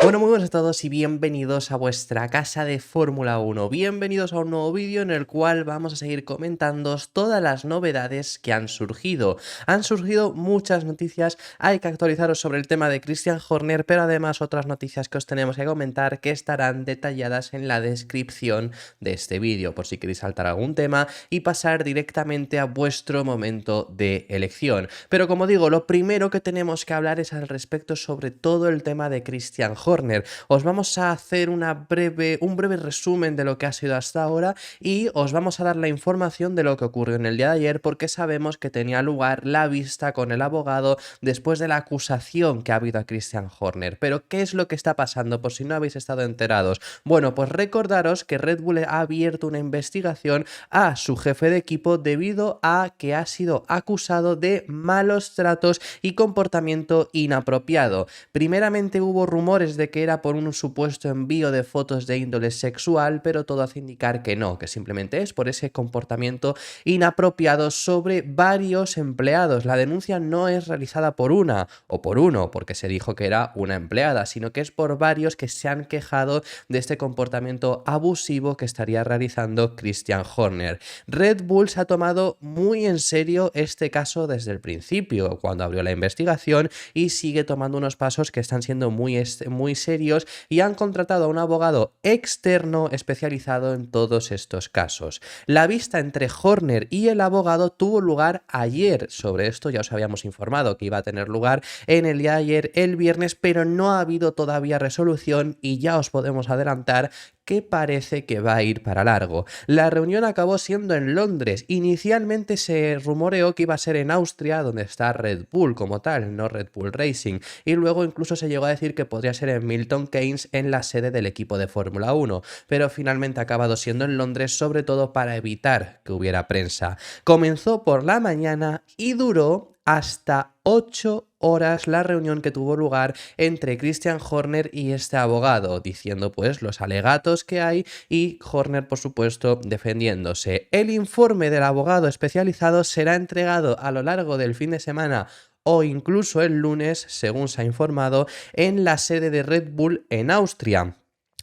Bueno, muy buenas a todos y bienvenidos a vuestra casa de Fórmula 1. Bienvenidos a un nuevo vídeo en el cual vamos a seguir comentando todas las novedades que han surgido. Han surgido muchas noticias, hay que actualizaros sobre el tema de Christian Horner, pero además otras noticias que os tenemos que comentar que estarán detalladas en la descripción de este vídeo, por si queréis saltar algún tema y pasar directamente a vuestro momento de elección. Pero como digo, lo primero que tenemos que hablar es al respecto sobre todo el tema de Christian Horner. Os vamos a hacer un breve resumen de lo que ha sido hasta ahora y os vamos a dar la información de lo que ocurrió en el día de ayer, porque sabemos que tenía lugar la vista con el abogado después de la acusación que ha habido a Christian Horner. Pero ¿qué es lo que está pasando? Por si no habéis estado enterados. Bueno, pues recordaros que Red Bull ha abierto una investigación a su jefe de equipo debido a que ha sido acusado de malos tratos y comportamiento inapropiado. Primeramente hubo rumores de que era por un supuesto envío de fotos de índole sexual, pero todo hace indicar que no, que simplemente es por ese comportamiento inapropiado sobre varios empleados. La denuncia no es realizada por una o por uno, porque se dijo que era una empleada, sino que es por varios que se han quejado de este comportamiento abusivo que estaría realizando Christian Horner. Red Bull se ha tomado muy en serio este caso desde el principio, cuando abrió la investigación, y sigue tomando unos pasos que están siendo muy serios, y han contratado a un abogado externo especializado en todos estos casos. La vista entre Horner y el abogado tuvo lugar ayer. Sobre esto ya os habíamos informado que iba a tener lugar en el día de ayer, el viernes, pero no ha habido todavía resolución y ya os podemos adelantar que parece que va a ir para largo. La reunión acabó siendo en Londres. Inicialmente se rumoreó que iba a ser en Austria, donde está Red Bull como tal, no Red Bull Racing, y luego incluso se llegó a decir que podría ser en Milton Keynes, en la sede del equipo de Fórmula 1, pero finalmente ha acabado siendo en Londres, sobre todo para evitar que hubiera prensa. Comenzó por la mañana y duró hasta 8 horas la reunión que tuvo lugar entre Christian Horner y este abogado, diciendo pues los alegatos que hay y Horner por supuesto defendiéndose. El informe del abogado especializado será entregado a lo largo del fin de semana o incluso el lunes, según se ha informado, en la sede de Red Bull en Austria.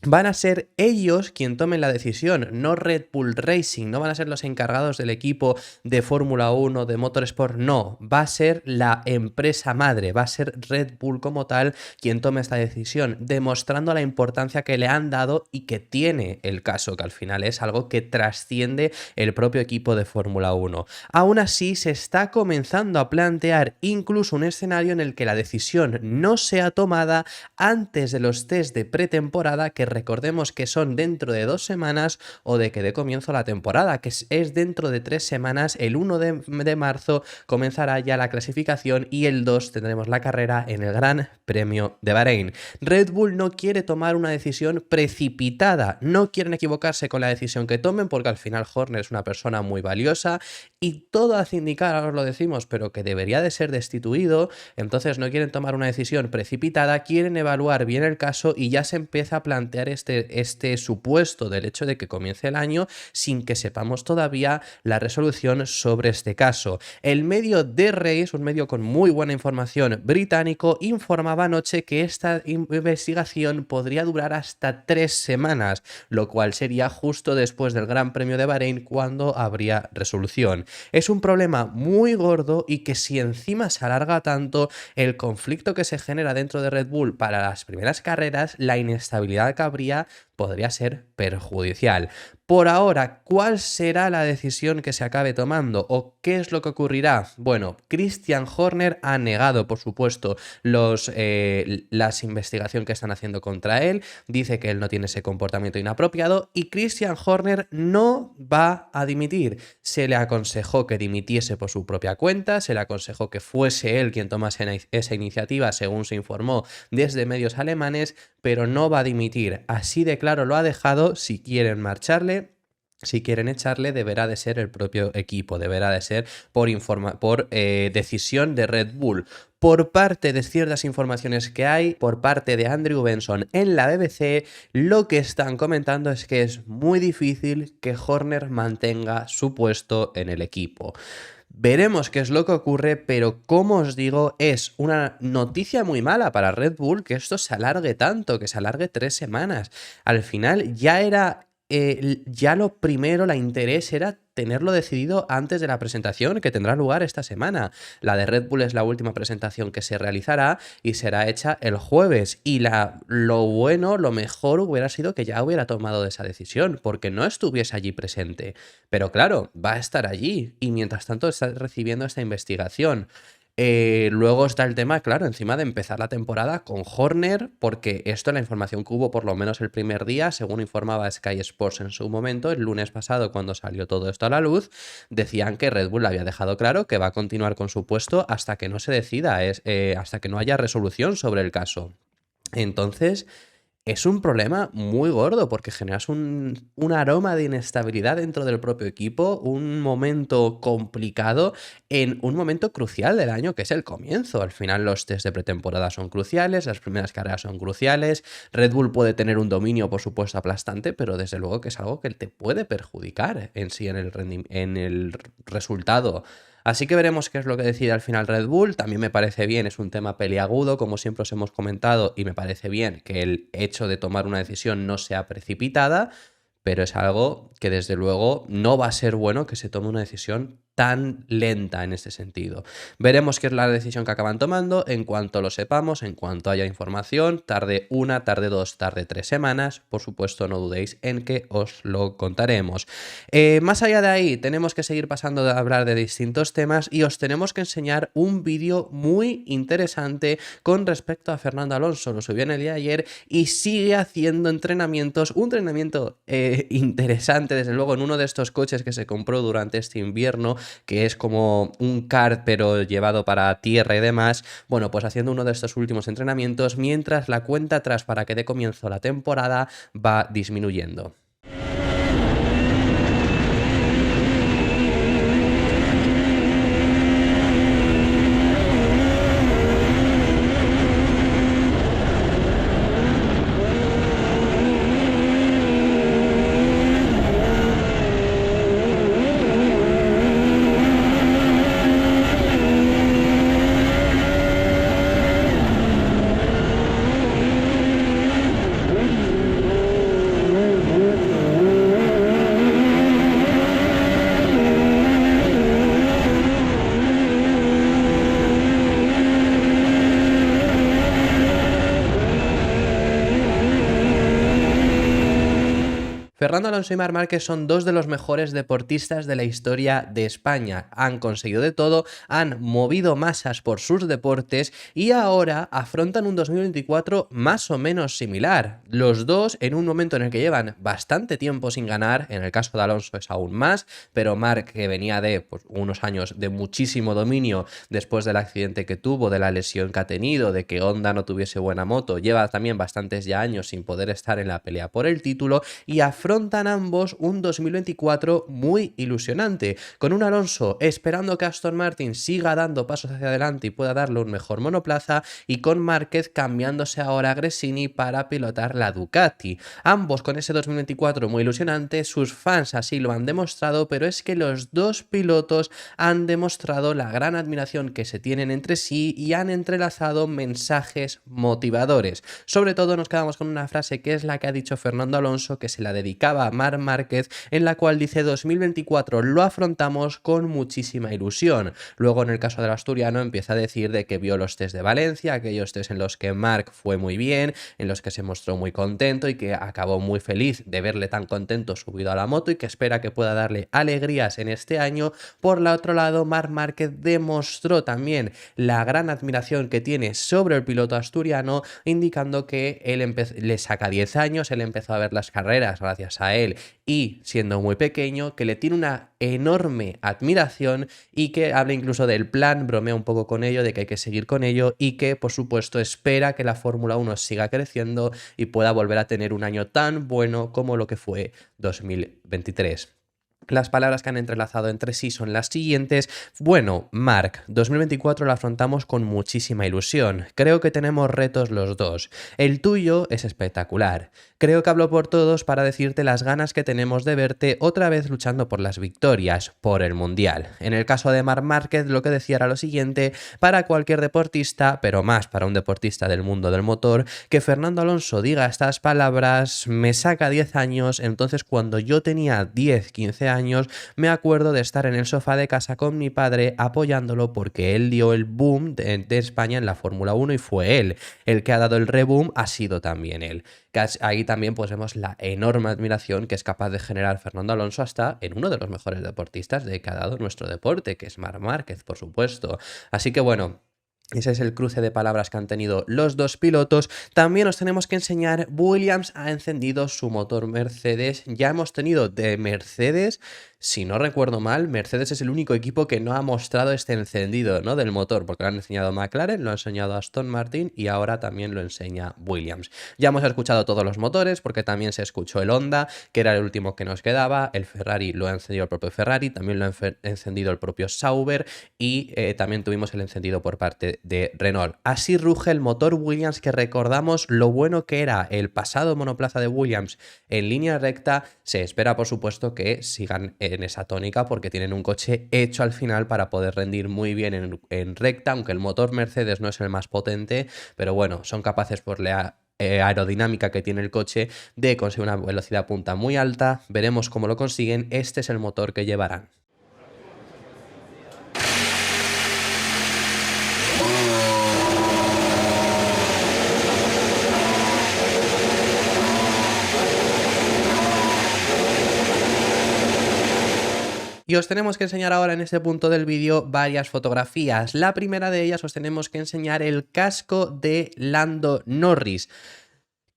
Van a ser ellos quien tomen la decisión, no Red Bull Racing, no van a ser los encargados del equipo de Fórmula 1, de Motorsport, no, va a ser la empresa madre, va a ser Red Bull como tal quien tome esta decisión, demostrando la importancia que le han dado y que tiene el caso, que al final es algo que trasciende el propio equipo de Fórmula 1. Aún así, se está comenzando a plantear incluso un escenario en el que la decisión no sea tomada antes de los test de pretemporada, que recordemos que son dentro de 2 semanas, o de que dé comienzo la temporada, que es dentro de 3 semanas. El 1 de marzo comenzará ya la clasificación y el 2 tendremos la carrera en el Gran Premio de Bahrein. Red Bull no quiere tomar una decisión precipitada, no quieren equivocarse con la decisión que tomen, porque al final Horner es una persona muy valiosa y todo hace indicar, ahora os lo decimos, pero que debería de ser destituido. Entonces no quieren tomar una decisión precipitada, quieren evaluar bien el caso y ya se empieza a plantear este supuesto del hecho de que comience el año sin que sepamos todavía la resolución sobre este caso. El medio The Race, un medio con muy buena información británico, informaba anoche que esta investigación podría durar hasta 3 semanas, lo cual sería justo después del Gran Premio de Bahrein, cuando habría resolución. Es un problema muy gordo y que, si encima se alarga tanto, el conflicto que se genera dentro de Red Bull para las primeras carreras, la inestabilidad que habría, podría ser perjudicial. Por ahora, ¿cuál será la decisión que se acabe tomando o qué es lo que ocurrirá? Bueno, Christian Horner ha negado, por supuesto, las investigaciones que están haciendo contra él, dice que él no tiene ese comportamiento inapropiado y Christian Horner no va a dimitir. Se le aconsejó que dimitiese por su propia cuenta, se le aconsejó que fuese él quien tomase esa iniciativa, según se informó desde medios alemanes, pero no va a dimitir. Así de claro lo ha dejado. Si quieren marcharle, si quieren echarle, deberá de ser el propio equipo, deberá de ser por decisión de Red Bull. Por parte de ciertas informaciones que hay, por parte de Andrew Benson en la BBC, lo que están comentando es que es muy difícil que Horner mantenga su puesto en el equipo. Veremos qué es lo que ocurre, pero como os digo, es una noticia muy mala para Red Bull que esto se alargue tanto, que se alargue 3 semanas. Al final ya era, ya lo primero, la interés era tenerlo decidido antes de la presentación que tendrá lugar esta semana. La de Red Bull es la última presentación que se realizará y será hecha el jueves. Y lo bueno, lo mejor hubiera sido que ya hubiera tomado esa decisión, porque no estuviese allí presente. Pero claro, va a estar allí y mientras tanto está recibiendo esta investigación. Luego está el tema, claro, encima de empezar la temporada con Horner, porque esto es la información que hubo por lo menos el primer día, según informaba Sky Sports en su momento, el lunes pasado cuando salió todo esto a la luz, decían que Red Bull había dejado claro que va a continuar con su puesto hasta que no se decida, hasta que no haya resolución sobre el caso. Entonces, es un problema muy gordo porque generas un aroma de inestabilidad dentro del propio equipo, un momento complicado en un momento crucial del año que es el comienzo. Al final los test de pretemporada son cruciales, las primeras carreras son cruciales, Red Bull puede tener un dominio por supuesto aplastante, pero desde luego que es algo que te puede perjudicar en sí en el resultado. Así que veremos qué es lo que decide al final Red Bull. También me parece bien, es un tema peliagudo, como siempre os hemos comentado, y me parece bien que el hecho de tomar una decisión no sea precipitada, pero es algo que desde luego no va a ser bueno que se tome una decisión tan lenta en este sentido. Veremos qué es la decisión que acaban tomando en cuanto lo sepamos, en cuanto haya información, tarde una, tarde dos, tarde 3 semanas, por supuesto no dudéis en que os lo contaremos. Más allá de ahí, tenemos que seguir pasando de hablar de distintos temas y os tenemos que enseñar un vídeo muy interesante con respecto a Fernando Alonso. Lo subió en el día de ayer y sigue haciendo entrenamientos, un entrenamiento interesante, desde luego, en uno de estos coches que se compró durante este invierno, que es como un kart pero llevado para tierra y demás. Bueno, pues haciendo uno de estos últimos entrenamientos mientras la cuenta atrás para que dé comienzo la temporada va disminuyendo. Fernando Alonso y Marc Márquez son dos de los mejores deportistas de la historia de España. Han conseguido de todo, han movido masas por sus deportes y ahora afrontan un 2024 más o menos similar. Los dos en un momento en el que llevan bastante tiempo sin ganar, en el caso de Alonso es aún más, pero Marc, que venía de unos años de muchísimo dominio después del accidente que tuvo, de la lesión que ha tenido, de que Honda no tuviese buena moto, lleva también bastantes ya años sin poder estar en la pelea por el título y afrontan ambos un 2024 muy ilusionante, con un Alonso esperando que Aston Martin siga dando pasos hacia adelante y pueda darle un mejor monoplaza, y con Márquez cambiándose ahora a Gresini para pilotar la Ducati. Ambos con ese 2024 muy ilusionante, sus fans así lo han demostrado, pero es que los dos pilotos han demostrado la gran admiración que se tienen entre sí y han entrelazado mensajes motivadores. Sobre todo nos quedamos con una frase que es la que ha dicho Fernando Alonso, que se la dedicaba a Marc Márquez, en la cual dice: 2024 lo afrontamos con muchísima ilusión. Luego en el caso del asturiano empieza a decir de que vio los test de Valencia, aquellos test en los que Marc fue muy bien, en los que se mostró muy contento y que acabó muy feliz de verle tan contento subido a la moto y que espera que pueda darle alegrías en este año. Por el otro lado, Marc Márquez demostró también la gran admiración que tiene sobre el piloto asturiano, indicando que él le saca 10 años, él empezó a ver las carreras gracias a él y siendo muy pequeño, que le tiene una enorme admiración y que habla incluso del plan, bromea un poco con ello, de que hay que seguir con ello y que por supuesto espera que la Fórmula 1 siga creciendo y pueda volver a tener un año tan bueno como lo que fue 2023. Las palabras que han entrelazado entre sí son las siguientes. Bueno, Marc, 2024 lo afrontamos con muchísima ilusión. Creo que tenemos retos los dos. El tuyo es espectacular. Creo que hablo por todos para decirte las ganas que tenemos de verte otra vez luchando por las victorias, por el Mundial. En el caso de Marc Márquez, lo que decía era lo siguiente: para cualquier deportista, pero más para un deportista del mundo del motor, que Fernando Alonso diga estas palabras me saca 10 años. Entonces, cuando yo tenía 10, 15 años, me acuerdo de estar en el sofá de casa con mi padre apoyándolo porque él dio el boom de España en la Fórmula 1 y fue él. El que ha dado el reboom ha sido también él. Ahí también pues vemos la enorme admiración que es capaz de generar Fernando Alonso hasta en uno de los mejores deportistas que ha dado nuestro deporte, que es Marc Márquez, por supuesto. Así que bueno, ese es el cruce de palabras que han tenido los dos pilotos. También os tenemos que enseñar, Williams ha encendido su motor Mercedes. Ya hemos tenido de Mercedes, si no recuerdo mal, Mercedes es el único equipo que no ha mostrado este encendido, ¿no?, del motor, porque lo han enseñado McLaren, lo ha enseñado Aston Martin y ahora también lo enseña Williams. Ya hemos escuchado todos los motores, porque también se escuchó el Honda, que era el último que nos quedaba, el Ferrari lo ha encendido el propio Ferrari, también lo ha encendido el propio Sauber y también tuvimos el encendido por parte de Renault. Así ruge el motor Williams, que recordamos lo bueno que era el pasado monoplaza de Williams en línea recta. Se espera, por supuesto, que sigan en esa tónica porque tienen un coche hecho al final para poder rendir muy bien en recta, aunque el motor Mercedes no es el más potente, pero bueno, son capaces por la aerodinámica que tiene el coche de conseguir una velocidad punta muy alta. Veremos cómo lo consiguen. Este es el motor que llevarán. Y os tenemos que enseñar ahora en este punto del vídeo varias fotografías. La primera de ellas os tenemos que enseñar el casco de Lando Norris,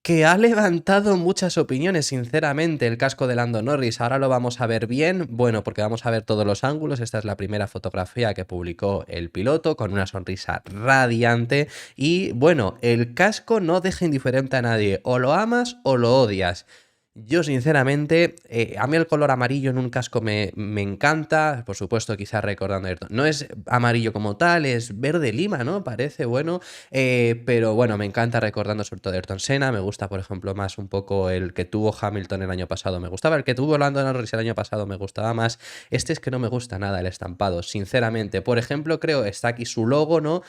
que ha levantado muchas opiniones, sinceramente, el casco de Lando Norris. Ahora lo vamos a ver bien, bueno, porque vamos a ver todos los ángulos. Esta es la primera fotografía que publicó el piloto, con una sonrisa radiante. Y bueno, el casco no deja indiferente a nadie, o lo amas o lo odias. Yo sinceramente, a mí el color amarillo en un casco me encanta, por supuesto, quizás recordando a Ayrton. No es amarillo como tal, es verde lima, ¿no? Parece bueno, pero bueno, me encanta recordando sobre todo a Ayrton Senna. Me gusta, por ejemplo, más un poco el que tuvo Hamilton el año pasado, me gustaba. El que tuvo Lando Norris el año pasado me gustaba más. Este es que no me gusta nada el estampado, sinceramente. Por ejemplo, creo, está aquí su logo, ¿no?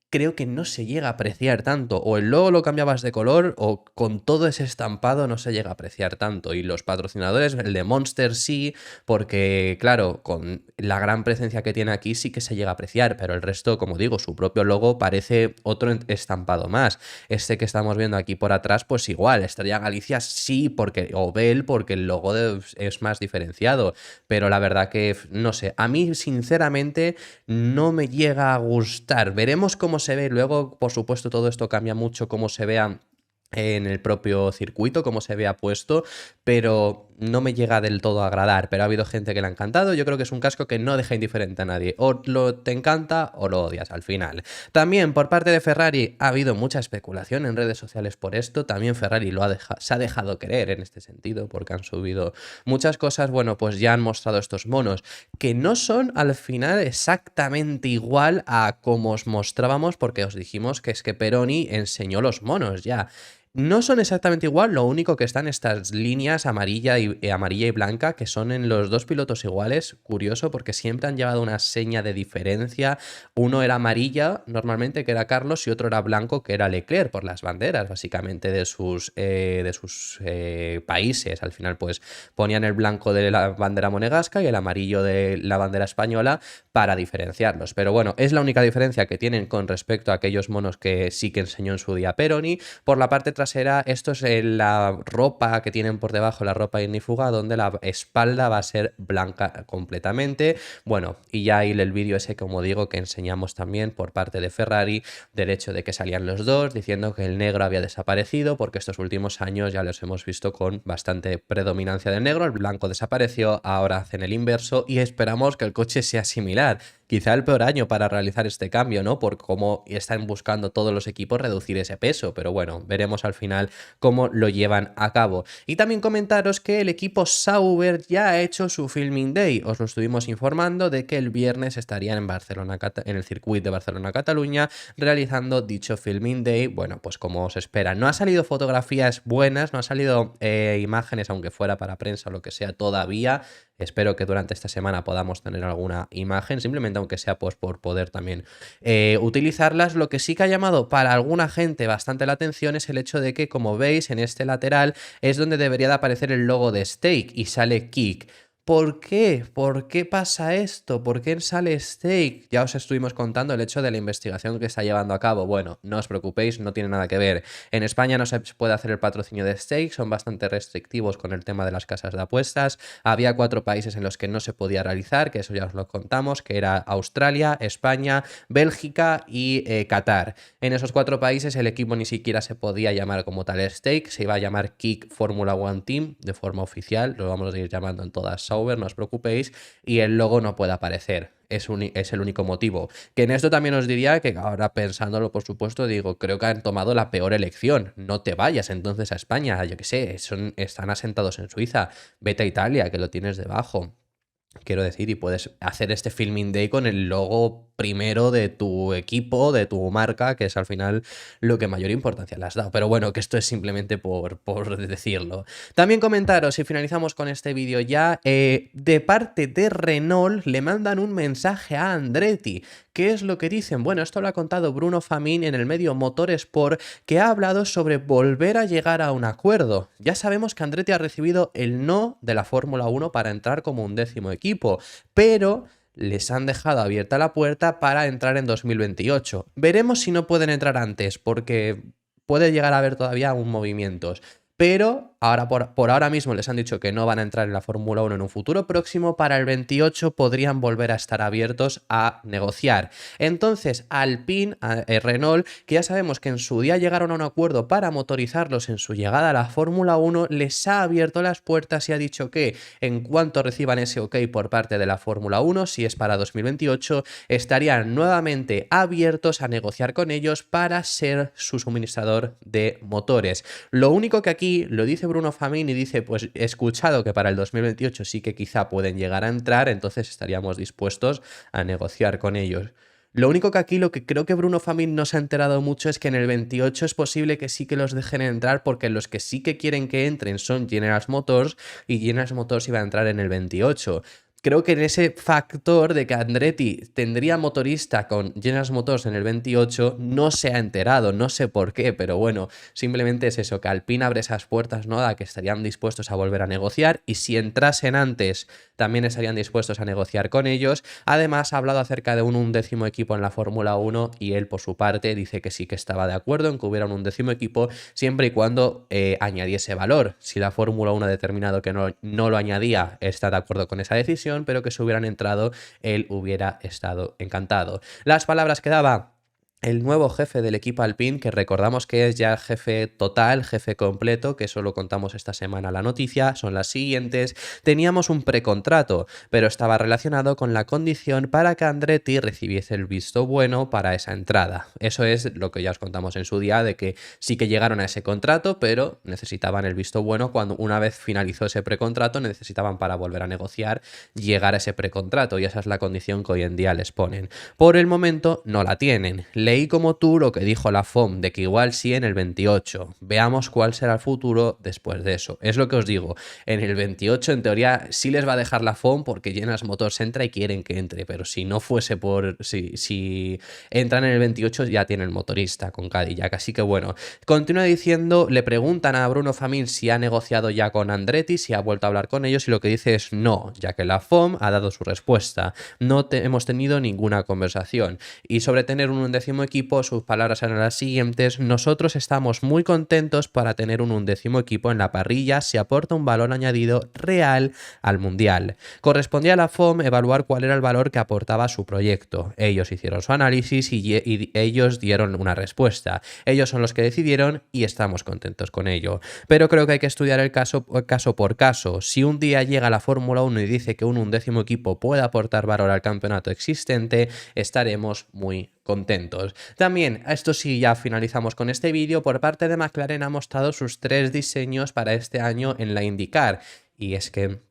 Creo que no se llega a apreciar tanto, o el logo lo cambiabas de color o con todo ese estampado no se llega a apreciar tanto. Y los patrocinadores, el de Monster sí, porque claro, con la gran presencia que tiene aquí sí que se llega a apreciar, pero el resto, como digo, su propio logo parece otro estampado más. Este que estamos viendo aquí por atrás, pues igual, Estrella Galicia sí, porque, o Bell, porque el logo es más diferenciado, pero la verdad que, no sé, a mí sinceramente no me llega a gustar. Veremos cómo se ve luego. Por supuesto, todo esto cambia mucho cómo se vea en el propio circuito, cómo se vea puesto, pero no me llega del todo a agradar. Pero ha habido gente que le ha encantado. Yo creo que es un casco que no deja indiferente a nadie, o te encanta o lo odias al final. También por parte de Ferrari ha habido mucha especulación en redes sociales por esto. También Ferrari se ha dejado creer en este sentido, porque han subido muchas cosas. Bueno, pues ya han mostrado estos monos, que no son al final exactamente igual a como os mostrábamos, porque os dijimos que es que Peroni enseñó los monos ya. No son exactamente igual, lo único que están estas líneas amarilla y blanca, que son en los dos pilotos iguales. Curioso, porque siempre han llevado una seña de diferencia. Uno era amarilla, normalmente, que era Carlos, y otro era blanco, que era Leclerc, por las banderas, básicamente, de sus países. Al final, pues, ponían el blanco de la bandera monegasca y el amarillo de la bandera española para diferenciarlos. Pero bueno, es la única diferencia que tienen con respecto a aquellos monos que sí que enseñó en su día Peroni. Por la parte trasera, esto es la ropa que tienen por debajo, la ropa ignífuga, donde la espalda va a ser blanca completamente. Bueno, y ya ahí el vídeo ese, como digo, que enseñamos también por parte de Ferrari, del hecho de que salían los dos diciendo que el negro había desaparecido, porque estos últimos años ya los hemos visto con bastante predominancia del negro. El blanco desapareció, ahora hacen el inverso y esperamos que el coche sea similar. quizá el peor año para realizar este cambio, ¿no? Por cómo están buscando todos los equipos reducir ese peso, pero bueno, veremos al final cómo lo llevan a cabo. Y también comentaros que el equipo Sauber ya ha hecho su Filming Day. Os lo estuvimos informando de que el viernes estarían en Barcelona, en el circuito de Barcelona-Cataluña, realizando dicho Filming Day. Bueno, pues como os espera. No ha salido fotografías buenas, no ha salido imágenes, aunque fuera para prensa o lo que sea todavía. Espero que durante esta semana podamos tener alguna imagen, simplemente aunque sea pues por poder también utilizarlas. Lo que sí que ha llamado para alguna gente bastante la atención es el hecho de que, como veis, en este lateral es donde debería de aparecer el logo de Stake y sale Kick. ¿Por qué? ¿Por qué pasa esto? ¿Por qué sale Stake? Ya os estuvimos contando el hecho de la investigación que está llevando a cabo. Bueno, no os preocupéis, no tiene nada que ver. En España no se puede hacer el patrocinio de Stake, son bastante restrictivos con el tema de las casas de apuestas. Había 4 países en los que no se podía realizar, que eso ya os lo contamos, que era Australia, España, Bélgica y Qatar. En esos 4 países el equipo ni siquiera se podía llamar como tal Stake, se iba a llamar Kick Formula One Team de forma oficial, lo vamos a ir llamando en todas Sauber, no os preocupéis, y el logo no puede aparecer. Es el único motivo. Que en esto también os diría que ahora pensándolo, por supuesto, digo, creo que han tomado la peor elección. No te vayas entonces a España, yo qué sé, están asentados en Suiza. Vete a Italia, que lo tienes debajo. Quiero decir, y puedes hacer este Filming Day con el logo primero de tu equipo, de tu marca, que es al final lo que mayor importancia le has dado. Pero bueno, que esto es simplemente por decirlo. También comentaros, si finalizamos con este vídeo ya, de parte de Renault le mandan un mensaje a Andretti. ¿Qué es lo que dicen? Bueno, esto lo ha contado Bruno Famín en el medio Motorsport, que ha hablado sobre volver a llegar a un acuerdo. Ya sabemos que Andretti ha recibido el no de la Fórmula 1 para entrar como un 10º equipo, pero les han dejado abierta la puerta para entrar en 2028. Veremos si no pueden entrar antes, porque puede llegar a haber todavía aún movimientos. Pero ahora por ahora mismo les han dicho que no van a entrar en la Fórmula 1 en un futuro próximo. Para el 28 podrían volver a estar abiertos a negociar. Entonces, Alpine, Renault, que ya sabemos que en su día llegaron a un acuerdo para motorizarlos en su llegada a la Fórmula 1, les ha abierto las puertas y ha dicho que en cuanto reciban ese ok por parte de la Fórmula 1, si es para 2028, estarían nuevamente abiertos a negociar con ellos para ser su suministrador de motores. Lo único que aquí lo dice Bruno Famín y dice, pues he escuchado que para el 2028 sí que quizá pueden llegar a entrar, entonces estaríamos dispuestos a negociar con ellos. Lo único que aquí, lo que creo que Bruno Famín no se ha enterado mucho es que en el 28 es posible que sí que los dejen entrar, porque los que sí que quieren que entren son General Motors, y General Motors iba a entrar en el 28. Creo que en ese factor de que Andretti tendría motorista con General Motors en el 28 no se ha enterado, no sé por qué, pero bueno, simplemente es eso, que Alpine abre esas puertas, ¿no? A que estarían dispuestos a volver a negociar, y si entrasen antes también estarían dispuestos a negociar con ellos. Además ha hablado acerca de un 11º equipo en la Fórmula 1 y él por su parte dice que sí que estaba de acuerdo en que hubiera un 11º equipo siempre y cuando añadiese valor. Si la Fórmula 1 ha determinado que no lo añadía, está de acuerdo con esa decisión, pero que si hubieran entrado, él hubiera estado encantado. Las palabras que daba el nuevo jefe del equipo Alpine, que recordamos que es ya jefe total, jefe completo, que eso lo contamos esta semana la noticia, son las siguientes. Teníamos un precontrato, pero estaba relacionado con la condición para que Andretti recibiese el visto bueno para esa entrada. Eso es lo que ya os contamos en su día, de que sí que llegaron a ese contrato, pero necesitaban el visto bueno cuando una vez finalizó ese precontrato, necesitaban para volver a negociar llegar a ese precontrato, y esa es la condición que hoy en día les ponen. Por el momento no la tienen. Leí como tú lo que dijo la FOM, de que igual sí en el 28. Veamos cuál será el futuro después de eso. Es lo que os digo, en el 28 en teoría sí les va a dejar la FOM porque General Motors entra y quieren que entre, pero si no fuese por... Si entran en el 28 ya tienen motorista con Cadillac, así que bueno. Continúa diciendo, le preguntan a Bruno Famín si ha negociado ya con Andretti, si ha vuelto a hablar con ellos, y lo que dice es no, ya que la FOM ha dado su respuesta. No hemos tenido ninguna conversación. Y sobre tener un 11º undécimo equipo, sus palabras eran las siguientes: nosotros estamos muy contentos para tener un undécimo equipo en la parrilla, se aporta un valor añadido real al mundial. Correspondía a la FOM evaluar cuál era el valor que aportaba su proyecto. Ellos hicieron su análisis y ellos dieron una respuesta. Ellos son los que decidieron y estamos contentos con ello. Pero creo que hay que estudiar el caso por caso. Si un día llega la Fórmula 1 y dice que un undécimo equipo puede aportar valor al campeonato existente, estaremos muy contentos. También, esto sí, ya finalizamos con este vídeo. Por parte de McLaren ha mostrado sus 3 diseños para este año en la IndyCar. Y es que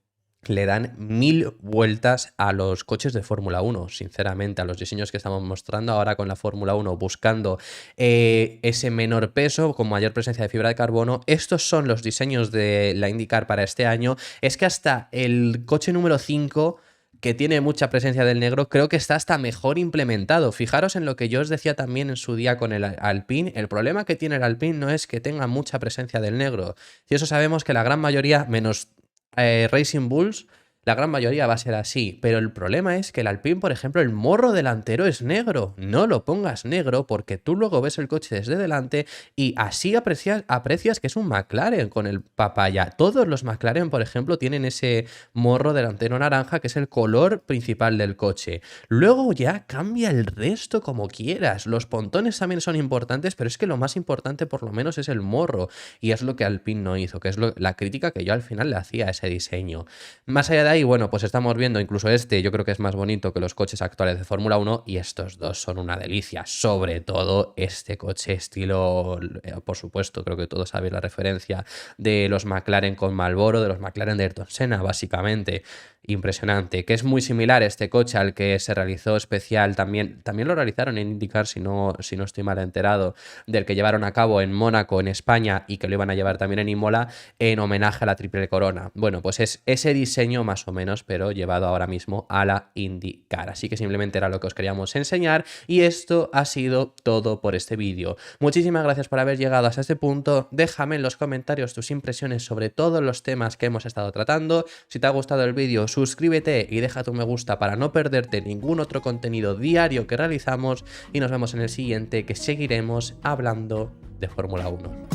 le dan 1000 vueltas a los coches de Fórmula 1, sinceramente, a los diseños que estamos mostrando ahora con la Fórmula 1, buscando ese menor peso, con mayor presencia de fibra de carbono. Estos son los diseños de la IndyCar para este año. Es que hasta el coche número 5, que tiene mucha presencia del negro, creo que está hasta mejor implementado. Fijaros en lo que yo os decía también en su día con el Alpine. El problema que tiene el Alpine no es que tenga mucha presencia del negro. Y eso sabemos que la gran mayoría, menos Racing Bulls, la gran mayoría va a ser así, pero el problema es que el Alpine, por ejemplo, el morro delantero es negro. No lo pongas negro porque tú luego ves el coche desde delante y así aprecias que es un McLaren con el papaya. Todos los McLaren, por ejemplo, tienen ese morro delantero naranja que es el color principal del coche. Luego ya cambia el resto como quieras. Los pontones también son importantes, pero es que lo más importante por lo menos es el morro, y es lo que Alpine no hizo, que es la crítica que yo al final le hacía a ese diseño. Más allá de ahí, bueno, pues estamos viendo incluso yo creo que es más bonito que los coches actuales de Fórmula 1, y estos dos son una delicia, sobre todo este coche estilo, por supuesto, creo que todos sabéis la referencia de los McLaren con Marlboro, de los McLaren de Ayrton Senna, básicamente. Impresionante, que es muy similar este coche al que se realizó especial, también lo realizaron en IndyCar, si no estoy mal enterado, del que llevaron a cabo en Mónaco, en España, y que lo iban a llevar también en Imola, en homenaje a la Triple Corona. Bueno, pues es ese diseño más o menos, pero llevado ahora mismo a la IndyCar. Así que simplemente era lo que os queríamos enseñar, y esto ha sido todo por este vídeo. Muchísimas gracias por haber llegado hasta este punto. Déjame en los comentarios tus impresiones sobre todos los temas que hemos estado tratando. Si te ha gustado el vídeo, suscríbete y deja tu me gusta para no perderte ningún otro contenido diario que realizamos, y nos vemos en el siguiente, que seguiremos hablando de Fórmula 1.